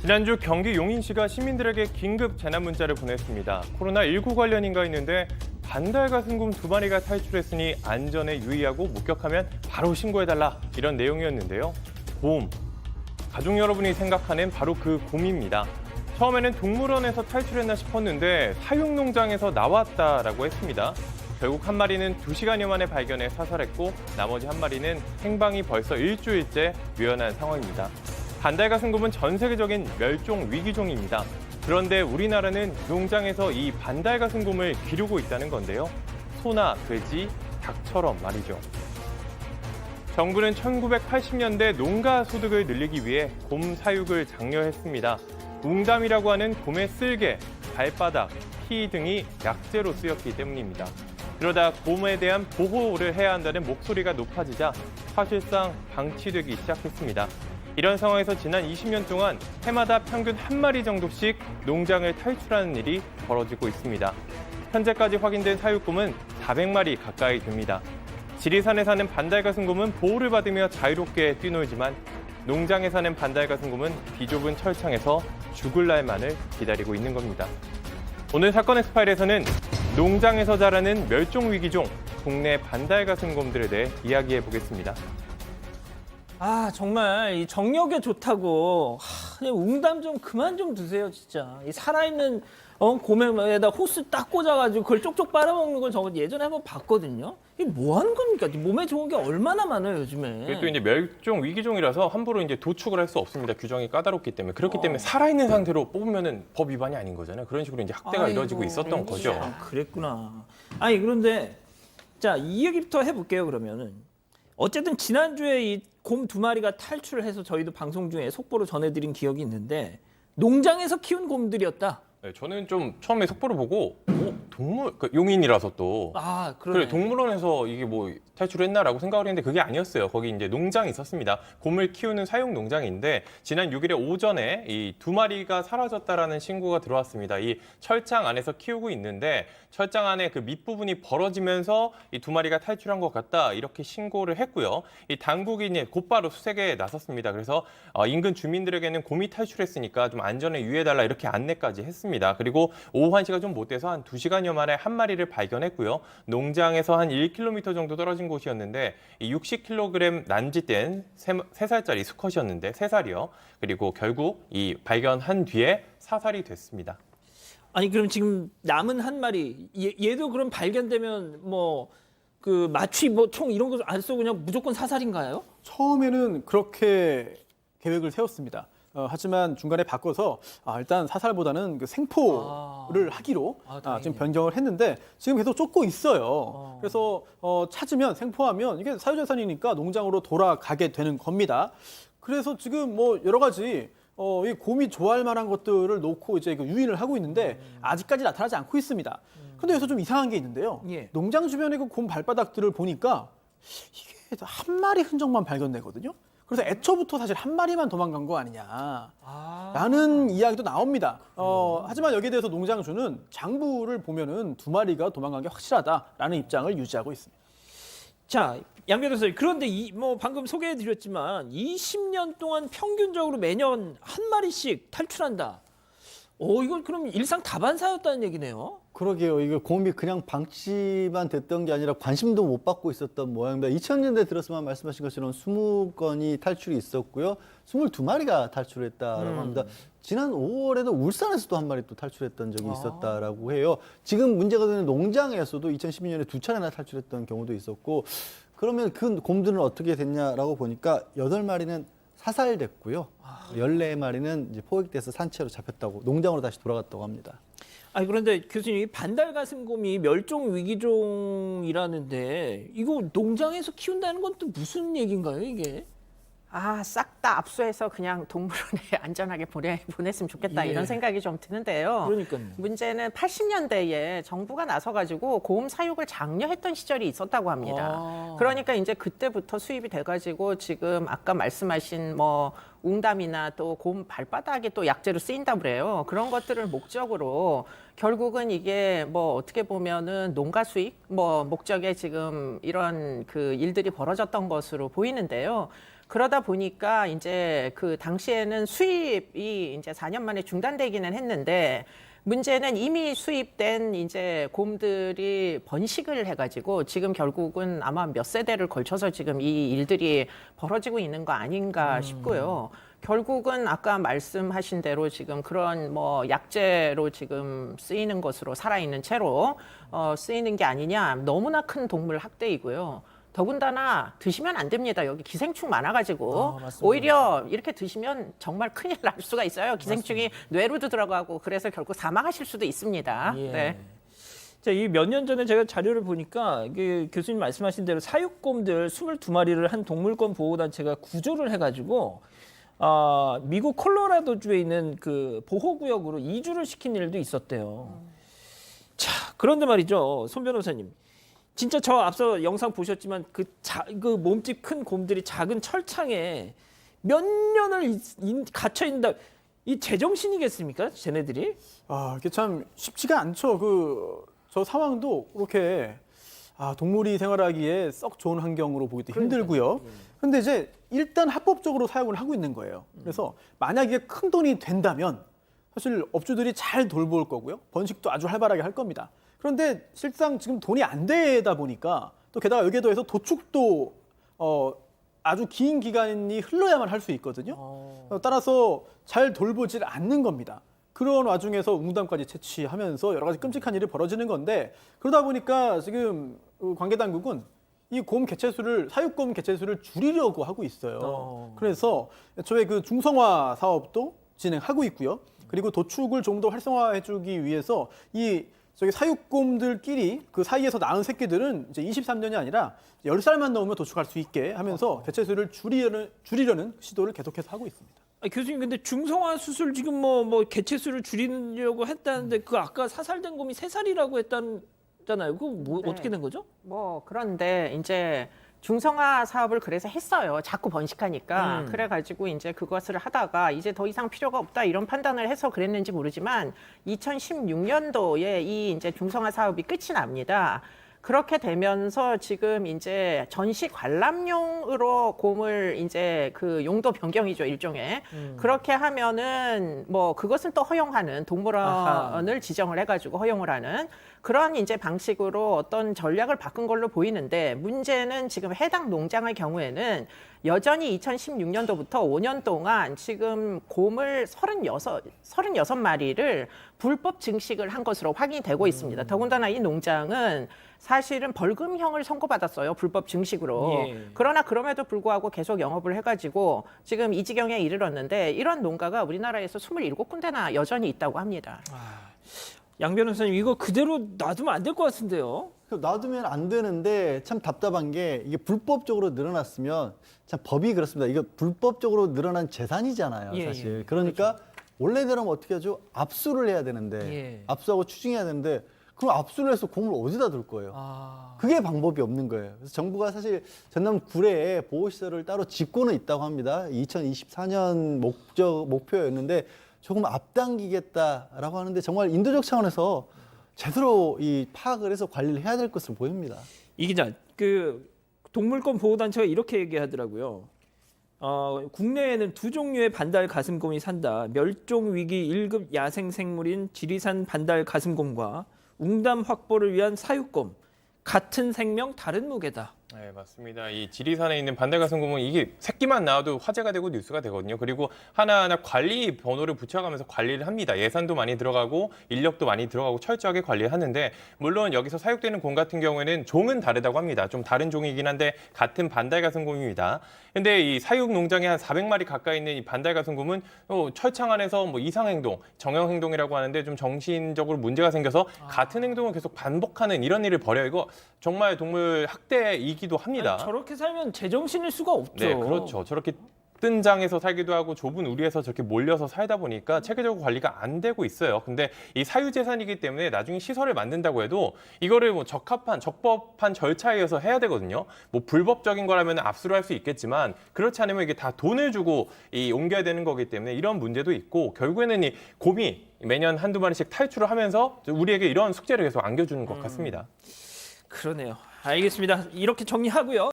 지난주 경기 용인시가 시민들에게 긴급 재난 문자를 보냈습니다. 코로나19 관련인가 했는데 반달가 승곰 2마리가 탈출했으니 안전에 유의하고 목격하면 바로 신고해달라, 이런 내용이었는데요. 곰, 가족 여러분이 생각하는 바로 그 곰입니다. 처음에는 동물원에서 탈출했나 싶었는데 사육농장에서 나왔다라고 했습니다. 결국 한 마리는 2시간여 만에 발견해 사살했고 나머지 한 마리는 행방이 벌써 일주일째 묘연한 상황입니다. 반달가 승곰은 전 세계적인 멸종 위기종입니다. 그런데 우리나라는 농장에서 이 반달가 승곰을 기르고 있다는 건데요. 소나 돼지, 닭처럼 말이죠. 정부는 1980년대 농가 소득을 늘리기 위해 곰 사육을 장려했습니다. 웅담이라고 하는 곰의 쓸개, 발바닥, 피 등이 약재로 쓰였기 때문입니다. 그러다 곰에 대한 보호를 해야 한다는 목소리가 높아지자 사실상 방치되기 시작했습니다. 이런 상황에서 지난 20년 동안 해마다 평균 한 마리 정도씩 농장을 탈출하는 일이 벌어지고 있습니다. 현재까지 확인된 사육곰은 400마리 가까이 됩니다. 지리산에 사는 반달가 승곰은 보호를 받으며 자유롭게 뛰놀지만 농장에 사는 반달가 승곰은 비좁은 철창에서 죽을 날만을 기다리고 있는 겁니다. 오늘 사건의 스파일에서는 농장에서 자라는 멸종위기종 국내 반달가 승곰들에 대해 이야기해 보겠습니다. 아, 정말 이 정력에 좋다고 그냥 웅담 좀 그만 좀 드세요, 진짜. 이 살아있는 곰에다 호스 딱 꽂아가지고 그걸 쪽쪽 빨아먹는 걸 저 예전에 한번 봤거든요. 이게 뭐 하는 겁니까? 몸에 좋은 게 얼마나 많아요, 요즘에. 그게 또 이제 멸종 위기종이라서 함부로 이제 도축을 할 수 없습니다. 규정이 까다롭기 때문에. 그렇기 때문에 살아있는 상태로 뽑으면은 법 위반이 아닌 거잖아요. 그런 식으로 이제 학대가 이루어지고 있었던 거죠. 그랬구나. 아니, 그런데 자, 이 얘기부터 해볼게요, 그러면은. 어쨌든 지난주에 이 곰 2마리가 탈출을 해서 저희도 방송 중에 속보로 전해드린 기억이 있는데 농장에서 키운 곰들이었다. 네, 저는 좀 처음에 속보를 보고 동물, 용인이라서 또 그래, 동물원에서 이게 뭐 탈출했나라고 생각을 했는데 그게 아니었어요. 거기 이제 농장이 있었습니다. 곰을 키우는 사육 농장인데 지난 6일에 오전에 이 2마리가 사라졌다라는 신고가 들어왔습니다. 이 철장 안에서 키우고 있는데 철장 안에 그 밑부분이 벌어지면서 이 2마리가 탈출한 것 같다, 이렇게 신고를 했고요. 이 당국이 이제 곧바로 수색에 나섰습니다. 그래서 인근 주민들에게는 곰이 탈출했으니까 좀 안전에 유의해달라, 이렇게 안내까지 했습니다. 그리고 오후 1시가 좀 못 돼서 한 2시간여 만에 한 마리를 발견했고요. 농장에서 한 1km 정도 떨어진 곳이었는데 이 60kg 남짓된 3살짜리 수컷이었는데 3살이요. 그리고 결국 이 발견한 뒤에 사살이 됐습니다. 아니, 그럼 지금 남은 한 마리 얘도 그럼 발견되면 뭐 그 마취 뭐 총 이런 거 안 쓰고 그냥 무조건 사살인가요? 처음에는 그렇게 계획을 세웠습니다. 하지만 중간에 바꿔서 일단 사살보다는 그 생포를 하기로 지금 변경을 했는데 지금 계속 쫓고 있어요. 그래서 찾으면, 생포하면 이게 사유재산이니까 농장으로 돌아가게 되는 겁니다. 그래서 지금 뭐 여러 가지 이 곰이 좋아할 만한 것들을 놓고 이제 그 유인을 하고 있는데 아직까지 나타나지 않고 있습니다. 근데 여기서 좀 이상한 게 있는데요. 예. 농장 주변의 그 곰 발바닥들을 보니까 이게 한 마리 흔적만 발견되거든요. 그래서 애초부터 사실 한 마리만 도망간 거 아니냐라는 이야기도 나옵니다. 하지만 여기에 대해서 농장주는 장부를 보면은 2마리가 도망간 게 확실하다라는 입장을 유지하고 있습니다. 자, 양 변호사님, 그런데 뭐 방금 소개해드렸지만 20년 동안 평균적으로 매년 한 마리씩 탈출한다. 이건 그럼 일상 다반사였다는 얘기네요. 그러게요. 이거 곰이 그냥 방치만 됐던 게 아니라 관심도 못 받고 있었던 모양입니다. 2000년대 들었으면 말씀하신 것처럼 20건이 탈출이 있었고요. 22마리가 탈출했다라고 합니다. 지난 5월에도 울산에서도 한 마리 또 탈출했던 적이 있었다라고 해요. 지금 문제가 되는 농장에서도 2012년에 2차례나 탈출했던 경우도 있었고, 그러면 그 곰들은 어떻게 됐냐라고 보니까 8마리는 사살됐고요. 14마리는 이제 포획돼서 산채로 잡혔다고, 농장으로 다시 돌아갔다고 합니다. 아니, 그런데 교수님, 반달가슴곰이 멸종 위기종이라는데 이거 농장에서 키운다는 건 또 무슨 얘기인가요, 이게? 싹 다 압수해서 그냥 동물원에 안전하게 보냈으면 좋겠다, 예. 이런 생각이 좀 드는데요. 그러니까요. 문제는 80년대에 정부가 나서가지고 곰 사육을 장려했던 시절이 있었다고 합니다. 그러니까 이제 그때부터 수입이 돼가지고 지금 아까 말씀하신 뭐 웅담이나 또 곰 발바닥이 또 약재로 쓰인다고 그래요. 그런 것들을 목적으로 결국은 이게 뭐 어떻게 보면은 농가 수익 뭐 목적에 지금 이런 그 일들이 벌어졌던 것으로 보이는데요. 그러다 보니까 이제 그 당시에는 수입이 이제 4년 만에 중단되기는 했는데 문제는 이미 수입된 이제 곰들이 번식을 해가지고 지금 결국은 아마 몇 세대를 걸쳐서 지금 이 일들이 벌어지고 있는 거 아닌가 싶고요. 결국은 아까 말씀하신 대로 지금 그런 뭐 약재로 지금 쓰이는 것으로 살아있는 채로 쓰이는 게 아니냐. 너무나 큰 동물 학대이고요. 더군다나 드시면 안 됩니다. 여기 기생충 많아가지고 오히려 이렇게 드시면 정말 큰일 날 수가 있어요. 기생충이 뇌로도 들어가고 그래서 결국 사망하실 수도 있습니다. 예. 네. 자, 이 몇 년 전에 제가 자료를 보니까 이게 교수님 말씀하신 대로 사육곰들 22마리를 한 동물권 보호단체가 구조를 해가지고 미국 콜로라도주에 있는 그 보호구역으로 이주를 시킨 일도 있었대요. 자, 그런데 말이죠, 손 변호사님. 진짜 저 앞서 영상 보셨지만 그 몸집 큰 곰들이 작은 철창에 몇 년을 갇혀 있는다. 이 제정신이겠습니까, 쟤네들이? 이게 참 쉽지가 않죠. 저 상황도 그렇게 동물이 생활하기에 썩 좋은 환경으로 보기도 힘들고요. 그런데 이제 일단 합법적으로 사용을 하고 있는 거예요. 그래서 만약에 큰 돈이 된다면 사실 업주들이 잘 돌볼 거고요. 번식도 아주 활발하게 할 겁니다. 그런데 실상 지금 돈이 안 되다 보니까 또 게다가 여기에 더해서 도축도 아주 긴 기간이 흘러야만 할 수 있거든요. 따라서 잘 돌보질 않는 겁니다. 그런 와중에서 웅담까지 채취하면서 여러 가지 끔찍한 일이 벌어지는 건데 그러다 보니까 지금 관계 당국은 이 곰 개체수를 사육곰 개체수를 줄이려고 하고 있어요. 그래서 애초에 그 중성화 사업도 진행하고 있고요. 그리고 도축을 좀 더 활성화해주기 위해서 저기 사육곰들끼리 그 사이에서 낳은 새끼들은 이제 23년이 아니라 10살만 넘으면 도축할 수 있게 하면서 개체수를 줄이려는 시도를 계속해서 하고 있습니다. 교수님, 근데 중성화 수술 지금 뭐 개체수를 줄이려고 했다는데 그 아까 사살된 곰이 3살이라고 했잖아요. 그거 뭐 네. 어떻게 된 거죠? 뭐 그런데 이제 중성화 사업을 그래서 했어요. 자꾸 번식하니까. 그래가지고 이제 그것을 하다가 이제 더 이상 필요가 없다 이런 판단을 해서 그랬는지 모르지만 2016년도에 이 이제 중성화 사업이 끝이 납니다. 그렇게 되면서 지금 이제 전시 관람용으로 곰을 이제 그 용도 변경이죠, 일종의. 그렇게 하면은 뭐 그것은 또 허용하는 동물원을 지정을 해가지고 허용을 하는 그런 이제 방식으로 어떤 전략을 바꾼 걸로 보이는데 문제는 지금 해당 농장의 경우에는 여전히 2016년도부터 5년 동안 지금 곰을 36마리를 불법 증식을 한 것으로 확인이 되고 있습니다. 더군다나 이 농장은 사실은 벌금형을 선고받았어요. 불법 증식으로. 예. 그러나 그럼에도 불구하고 계속 영업을 해가지고 지금 이 지경에 이르렀는데 이런 농가가 우리나라에서 27군데나 여전히 있다고 합니다. 양 변호사님, 이거 그대로 놔두면 안 될 것 같은데요? 놔두면 안 되는데 참 답답한 게 이게 불법적으로 늘어났으면 참 법이 그렇습니다. 이거 불법적으로 늘어난 재산이잖아요, 예, 사실. 예. 그러니까 원래대로면 어떻게 하죠? 압수를 해야 되는데 예. 압수하고 추징해야 되는데 그럼 압수를 해서 곰을 어디다 둘 거예요? 그게 방법이 없는 거예요. 그래서 정부가 사실 전남 구례에 보호시설을 따로 짓고는 있다고 합니다. 2024년 목표였는데 조금 앞당기겠다라고 하는데 정말 인도적 차원에서 제대로 이 파악을 해서 관리를 해야 될 것으로 보입니다. 이 기자, 그 동물권 보호단체가 이렇게 얘기하더라고요. 국내에는 2종류의 반달 가슴곰이 산다. 멸종 위기 1급 야생 생물인 지리산 반달 가슴곰과 웅담 확보를 위한 사육곰. 같은 생명 다른 무게다. 네, 맞습니다. 이 지리산에 있는 반달가슴곰은 이게 새끼만 나와도 화제가 되고 뉴스가 되거든요. 그리고 하나하나 관리 번호를 붙여가면서 관리를 합니다. 예산도 많이 들어가고 인력도 많이 들어가고 철저하게 관리를 하는데 물론 여기서 사육되는 곰 같은 경우에는 종은 다르다고 합니다. 좀 다른 종이긴 한데 같은 반달가슴곰입니다. 근데 이 사육 농장에 한 400마리 가까이 있는 이 반달가슴곰은 철창 안에서 뭐 이상 행동, 정형 행동이라고 하는데 좀 정신적으로 문제가 생겨서 같은 행동을 계속 반복하는 이런 일을 벌여요. 이거 정말 동물 학대이기도 합니다. 아니, 저렇게 살면 제정신일 수가 없죠. 네, 그렇죠. 저렇게 뜬 장에서 살기도 하고 좁은 우리에서 저렇게 몰려서 살다 보니까 체계적으로 관리가 안 되고 있어요. 근데 이 사유재산이기 때문에 나중에 시설을 만든다고 해도 이거를 뭐 적법한 절차에 의해서 해야 되거든요. 뭐 불법적인 거라면 압수를 할 수 있겠지만 그렇지 않으면 이게 다 돈을 주고 옮겨야 되는 거기 때문에 이런 문제도 있고 결국에는 이 곰이 매년 한두 마리씩 탈출을 하면서 우리에게 이런 숙제를 계속 안겨주는 것 같습니다. 그러네요. 알겠습니다. 이렇게 정리하고요.